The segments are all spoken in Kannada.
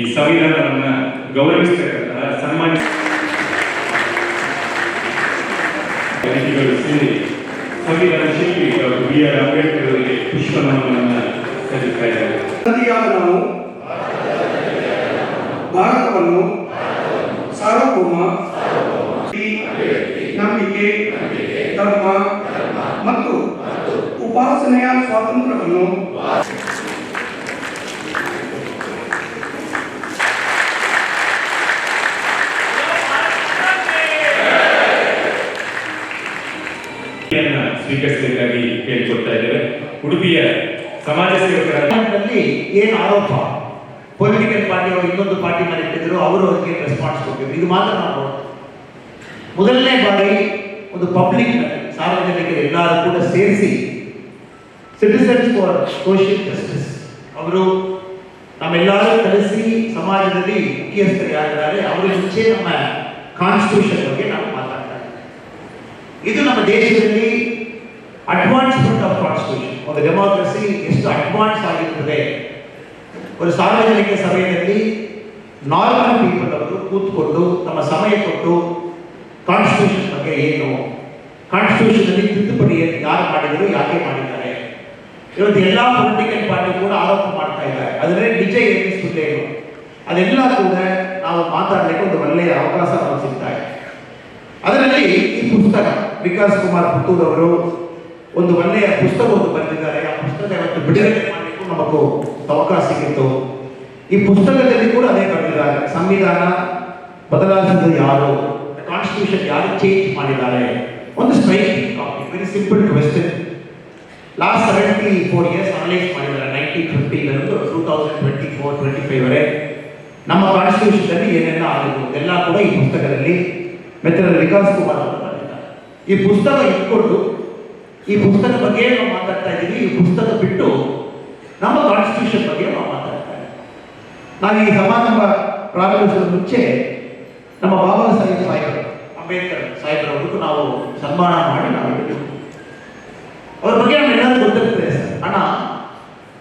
ಈ ಸಂವಿಧಾನವನ್ನ ಗೌರವಿಸತಕ್ಕಂತಹ ಸನ್ಮಾನ್ಯ ಸೇರಿ ಸಂವಿಧಾನ ಶಿಲ್ಪಿ ಡಾಕ್ಟರ್ ಬಿ.ಆರ್. ಅಂಬೇಡ್ಕರ್ ಅವರಿಗೆ ಪುಷ್ಪ ನಮನವನ್ನು ಸಲ್ಲಿಸ್ತಾ ಇದ್ದಾರೆ. ನಾವು ಭಾರತವನ್ನು ಸಾರ್ವಭೌಮ ನಂಬಿಕೆ, ಧರ್ಮ ಮತ್ತು ಉಪಾಸನೆಯ ಸ್ವಾತಂತ್ರ್ಯವನ್ನು ಸ್ವೀಕರಿಸಬೇಕಾಗಿ ಕೇಳಿಕೊಡ್ತಾ ಇದ್ದೇವೆ. ಉಡುಪಿಯ ಸಮಾಜ ಸೇವಕರಲ್ಲಿ ಏನು ಆರೋಪ ಪೊಲಿಟಿಕಲ್ ಪಾರ್ಟಿ ಅವರು ಇನ್ನೊಂದು ಪಾರ್ಟಿ ಮೇಲೆ ಇಟ್ಟಿದ್ರು, ಅವರು ಅದಕ್ಕೆ ರೆಸ್ಪಾನ್ಸ್ ಕೊಟ್ಟಿದ್ರು. ಇದು ಮಾತ್ರ ನಾವು ಮೊದಲನೇ ಬಾರಿ ಒಂದು ಪಬ್ಲಿಕ್ ಸಾರ್ವಜನಿಕರು ಎಲ್ಲರೂ ಕೂಡ ಸೇರಿಸಿ ಸಿಟಿಸನ್ಸ್ ಫಾರ್ ಸೋಷಿಯಲ್ ಜಸ್ಟಿಸ್ ಅವರು ನಮ್ಮೆಲ್ಲರೂ ಕಲಿಸಿ ಸಮಾಜದಲ್ಲಿ ಮುಖ್ಯಸ್ಥರಾಗಿದ್ದಾರೆ. ಅವರ ಮುಂಚೆ ನಮ್ಮ ಕಾನ್ಸ್ಟಿಟ್ಯೂಷನ್ ಬಗ್ಗೆ ನಾವು ಮಾತಾಡ್ತಾ ಇದ್ದೇವೆ. ಇದು ನಮ್ಮ ದೇಶದಲ್ಲಿ ಅಡ್ವಾನ್ಸ್ಮೆಂಟ್ ಆಫ್ ಕಾನ್ಸ್ಟಿಟ್ಯೂಷನ್, ಒಂದು ಡೆಮೋಕ್ರಸಿ ಎಷ್ಟು ಅಡ್ವಾನ್ಸ್ ಆಗಿರ್ತದೆ. ಒಂದು ಸಾರ್ವಜನಿಕ ಸಭೆಯಲ್ಲಿ ನಾರ್ಮಲ್ ಪೀಪಲ್ ಅವರು ಕೂತ್ಕೊಂಡು ತಮ್ಮ ಸಮಯ ಕೊಟ್ಟು ಕಾನ್ಸ್ಟಿಟ್ಯೂಷನ್ ಬಗ್ಗೆ ಏನು, ಕಾನ್ಸ್ಟಿಟ್ಯೂಷನ್ ಅಲ್ಲಿ ತಿದ್ದುಪಡಿ ಯಾರು ಮಾಡಿದರು, ಯಾಕೆ ಮಾಡಿದ್ದಾರೆ, ಇವತ್ತು ಎಲ್ಲ ಪೊಲಿಟಿಕಲ್ ಪಾರ್ಟಿ ಕೂಡ ಆರೋಪ ಮಾಡ್ತಾ ಇದ್ದಾರೆ. ಅದರಲ್ಲಿ ನಿಜ ಏನು ಸುಳ್ಳೇನು ಅದೆಲ್ಲ ಕೂಡ ನಾವು ಮಾತಾಡಲಿಕ್ಕೆ ಒಂದು ಒಳ್ಳೆಯ ಅವಕಾಶ ನಮಗೆ ಸಿಗ್ತಾ ಇದೆ. ಅದರಲ್ಲಿ ಈ ಪುಸ್ತಕ ವಿಕಾಸ್ ಕುಮಾರ್ ಪುತ್ತೂರ್ ಅವರು ಒಂದು ಒಳ್ಳೆಯ ಪುಸ್ತಕವನ್ನು ಬರೆದಿದ್ದಾರೆ. ಆ ಪುಸ್ತಕ ಇವತ್ತು ಬಿಡುಗಡೆ ಮಾಡಲಿಕ್ಕೂ ನಮಗೂ ಅವಕಾಶ ಸಿಕ್ಕಿತ್ತು. ಈ ಪುಸ್ತಕದಲ್ಲಿ ಕೂಡ ಅದೇ ಬರೆದಿದ್ದಾರೆ. ಸಂವಿಧಾನ ಬದಲಾಯಿಸಿದ ಯಾರು, ಕಾನ್ಸ್ಟಿಟ್ಯೂಷನ್ ಯಾರು ಚೇಂಜ್ ಮಾಡಿದ್ದಾರೆ, ಒಂದು striking topic, very simple question. Last 74 years analyse ಮಾಡಿದ್ದಾರೆ. 1950 2024-25 ವರೆಗೆ ನಮ್ಮ ಕಾನ್ಸ್ಟಿಟ್ಯೂಷನ್ ಅಲ್ಲಿ ಏನೆಲ್ಲ ಆಗಿತ್ತು ಎಲ್ಲ ಕೂಡ ಈ ಪುಸ್ತಕದಲ್ಲಿ ಮೆತ್ತದ ವಿಕಾಸ್ ಕುಮಾರ್ ಅವರು ಬರೆದಿದ್ದಾರೆ. ಈ ಪುಸ್ತಕ ಇಟ್ಕೊಂಡು ಈ ಪುಸ್ತಕ ಬಗ್ಗೆ ನಾವು ಮಾತಾಡ್ತಾ ಇದ್ದೀವಿ. ಈ ಪುಸ್ತಕ ಬಿಟ್ಟು ನಮ್ಮ ಕಾನ್ಸ್ಟಿಟ್ಯೂಷನ್ ಬಗ್ಗೆ ನಾವು ಮಾತಾಡ್ತಾ ಇದ್ದೀವಿ. ನಾವು ಈ ಸಮಾರಂಭ ಪ್ರಾರಂಭಿಸುವ ಮುಂಚೆ ನಮ್ಮ ಬಾಬಾ ಸಾಹೇಬ್ ಅಂಬೇಡ್ಕರ್ ಸಾಹೇಬ್ರವ್ರಿಗೂ ನಾವು ಸನ್ಮಾನ ಮಾಡಿ ನಾವು ಇಟ್ಟಿದ್ದೀವಿ. ಅವ್ರ ಬಗ್ಗೆ ನಮ್ಮೆಲ್ಲರೂ ಗೊತ್ತಿರ್ತದೆ ಸರ್. ಅಣ್ಣ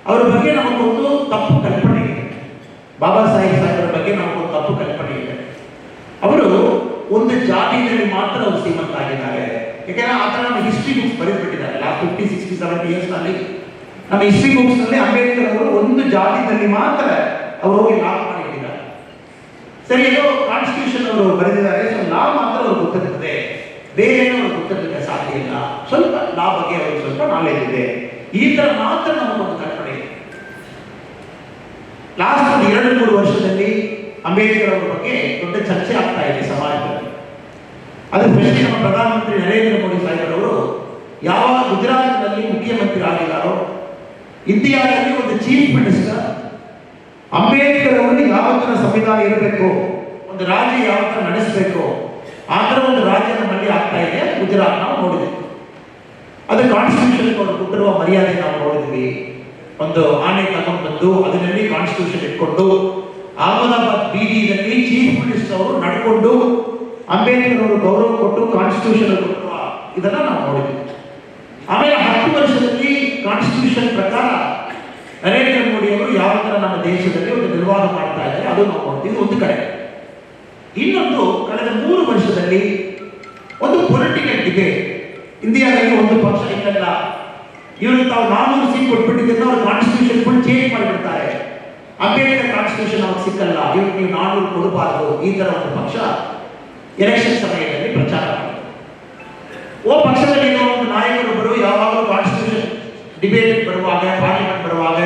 ಅವ್ರ ಬಗ್ಗೆ ನಮಗೊಂದು ತಪ್ಪು ಕಲ್ಪನೆ ಇದೆ. ಬಾಬಾ ಸಾಹೇಬ್ರ ಬಗ್ಗೆ ನಮಗೊಂದು ತಪ್ಪು ಕಲ್ಪನೆ ಇದೆ. ಅವರು ಒಂದು ಜಾತಿಯಲ್ಲಿ ಮಾತ್ರ ಅವರು ಶ್ರೀಮಂತ ಆಗಿದ್ದಾರೆ. ಯಾಕೆಂದ್ರೆ ಆ ಥರ ನಮ್ಮ ಹಿಸ್ಟ್ರಿ ಬುಕ್ಸ್ ಬರೆದ್ಬಿಟ್ಟಿದ್ದಾರೆ. ಲಾಸ್ಟ್ 50, 60, 70 ಇಯರ್ಸ್ ನಲ್ಲಿ ನಮ್ಮ ಹಿಸ್ಟ್ರಿ ಬುಕ್ಸ್ ನಲ್ಲಿ ಅಂಬೇಡ್ಕರ್ ಅವರು ಒಂದು ಜಾತಿಯಲ್ಲಿ ಮಾತ್ರ ಅವರು ಹೋಗಿ ಲಾ ಮಾಡಿಟ್ಟಿದ್ದಾರೆ. ಸರಿ, ಏನೋ ಕಾನ್ಸ್ಟಿಟ್ಯೂಷನ್ ಅವರು ಬರೆದಿದ್ದಾರೆ, ಸೊ ಲಾ ಮಾತ್ರ ಅವ್ರು ಗೊತ್ತಿರ್ತದೆ, ಬೇರೆ ಏನೋ ಅವ್ರು ಗೊತ್ತಿರಲಿಕ್ಕೆ ಸಾಧ್ಯ ಇಲ್ಲ. ಸ್ವಲ್ಪ ಲಾ ಬಗ್ಗೆ ಅವ್ರಿಗೆ ಸ್ವಲ್ಪ ನಾಲೆಜ್ ಇದೆ. ಈ ತರ ಮಾತ್ರ ನಮಗೊಂದು ಕಲ್ಪನೆ ಇದೆ. ಲಾಸ್ಟ್ ಒಂದು 2-3 ವರ್ಷದಲ್ಲಿ ಅಂಬೇಡ್ಕರ್ ಅವರ ಬಗ್ಗೆ ದೊಡ್ಡ ಚರ್ಚೆ ಆಗ್ತಾ ಇದೆ ಸಮಾಜದಲ್ಲಿ. ಅದು ಪ್ರಶ್ನೆ ನಮ್ಮ ಪ್ರಧಾನಮಂತ್ರಿ ನರೇಂದ್ರ ಮೋದಿ ಸಾಹೇಬರವರು ಯಾವಾಗ ಗುಜರಾತ್ನಲ್ಲಿ ಮುಖ್ಯಮಂತ್ರಿ ಆಗಿದ್ದಾರೋ, ಇಂಡಿಯಾದಲ್ಲಿ ಒಂದು ಚೀಫ್ ಮಿನಿಸ್ಟರ್ ಅಂಬೇಡ್ಕರ್ ಅವರು ಯಾವ ತರ ಸಂವಿಧಾನ ಇರಬೇಕು, ಒಂದು ರಾಜ್ಯ ಯಾವ ತರ ನಡೆಸಬೇಕು, ಆ ತರ ಒಂದು ರಾಜ್ಯ ನಮ್ಮಲ್ಲಿ ಆಗ್ತಾ ಇದೆ. ಗುಜರಾತ್ ನಾವು ನೋಡಿದ್ವಿ. ಅದು ಕಾನ್ಸ್ಟಿಟ್ಯೂಷನ್ ಅವರು ಕೊಟ್ಟಿರುವ ಮರ್ಯಾದೆ ನಾವು ನೋಡಿದ್ವಿ. ಒಂದು ಆಣೆ ತಗೊಂಡು ಬಂದು ಅದರಲ್ಲಿ ಕಾನ್ಸ್ಟಿಟ್ಯೂಷನ್ ಇಟ್ಕೊಂಡು ಅಹಮದಾಬಾದ್ ಬೀದಿಯಲ್ಲಿ ಚೀಫ್ ಮಿನಿಸ್ಟರ್ ಅವರು ನಡ್ಕೊಂಡು ಅಂಬೇಡ್ಕರ್ ಅವರು ಗೌರವ ಕೊಟ್ಟು ಕಾನ್ಸ್ಟಿಟ್ಯೂಷನ್ ಕೊಟ್ಟುವ ಇದನ್ನ ನಾವು ನೋಡಿದ್ವಿ. ಆಮೇಲೆ 10 ವರ್ಷದಲ್ಲಿ ಕಾನ್ಸ್ಟಿಟ್ಯೂಷನ್ ಪ್ರಕಾರ ನರೇಂದ್ರ ಮೋದಿ ಅವರು ಯಾವ ತರ ನಮ್ಮ ದೇಶದಲ್ಲಿ ಒಂದು ನಿರ್ವಾಹ ಮಾಡ್ತಾ ಇದ್ದಾರೆ ಅದು ನಾವು ನೋಡ್ತೀವಿ ಒಂದು ಕಡೆ. ಇನ್ನೊಂದು ಕಳೆದ 3 ವರ್ಷದಲ್ಲಿ ಒಂದು ಪೊಲಿಟಿಕಲ್ ಡಿಬೇಟ್ ಇಂಡಿಯಾದಲ್ಲಿ. ಒಂದು ಪಕ್ಷ ಇಲ್ಲಲ್ಲ, ಇವರು ತಾವು 400 ಸೀಟ್ ಕೊಟ್ಬಿಟ್ಟಿದ್ದನ್ನು ಅವರು ಕಾನ್ಸ್ಟಿಟ್ಯೂಷನ್ ಫುಲ್ ಚೇಂಜ್ ಮಾಡಿಬಿಡ್ತಾರೆ. ಅಂಬೇಡ್ಕರ್ ಕಾನ್ಸ್ಟಿಟ್ಯೂಷನ್ ಅವ್ರಿಗೆ ಸಿಕ್ಕಲ್ಲ, ಇವ್ರಿಗೆ ನೀವು 400 ಕೊಡಬಾರದು, ಈ ತರ ಒಂದು ಪಕ್ಷ ಎಲೆಕ್ಷನ್ ಸಮಯದಲ್ಲಿ ಪ್ರಚಾರ ಮಾಡಿದ್ರು. ಪಕ್ಷದಲ್ಲಿ ಒಂದು ನಾಯಕರೊಬ್ಬರು ಯಾವಾಗಲೂ ಕಾನ್ಸ್ಟಿಟ್ಯೂಷನ್ ಡಿಬೇಟ್ ಬರುವಾಗ, ಪಾರ್ಲಿಮೆಂಟ್ ಬರುವಾಗ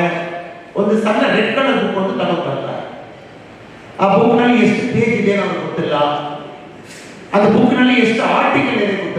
ಒಂದು ಸಣ್ಣ ರೆಡ್ ಕಲರ್ ಬುಕ್ ಒಂದು ತಗೊಂಡು ಬರ್ತಾರೆ. ಆ ಬುಕ್ ನಲ್ಲಿ ಎಷ್ಟು ಪೇಜ್ ಇದೆ ಅನ್ನೋದು ಗೊತ್ತಿಲ್ಲ, ಅದು ಬುಕ್ ನಲ್ಲಿ ಎಷ್ಟು ಆರ್ಟಿಕಲ್ ಇದೆ ಗೊತ್ತಿಲ್ಲ.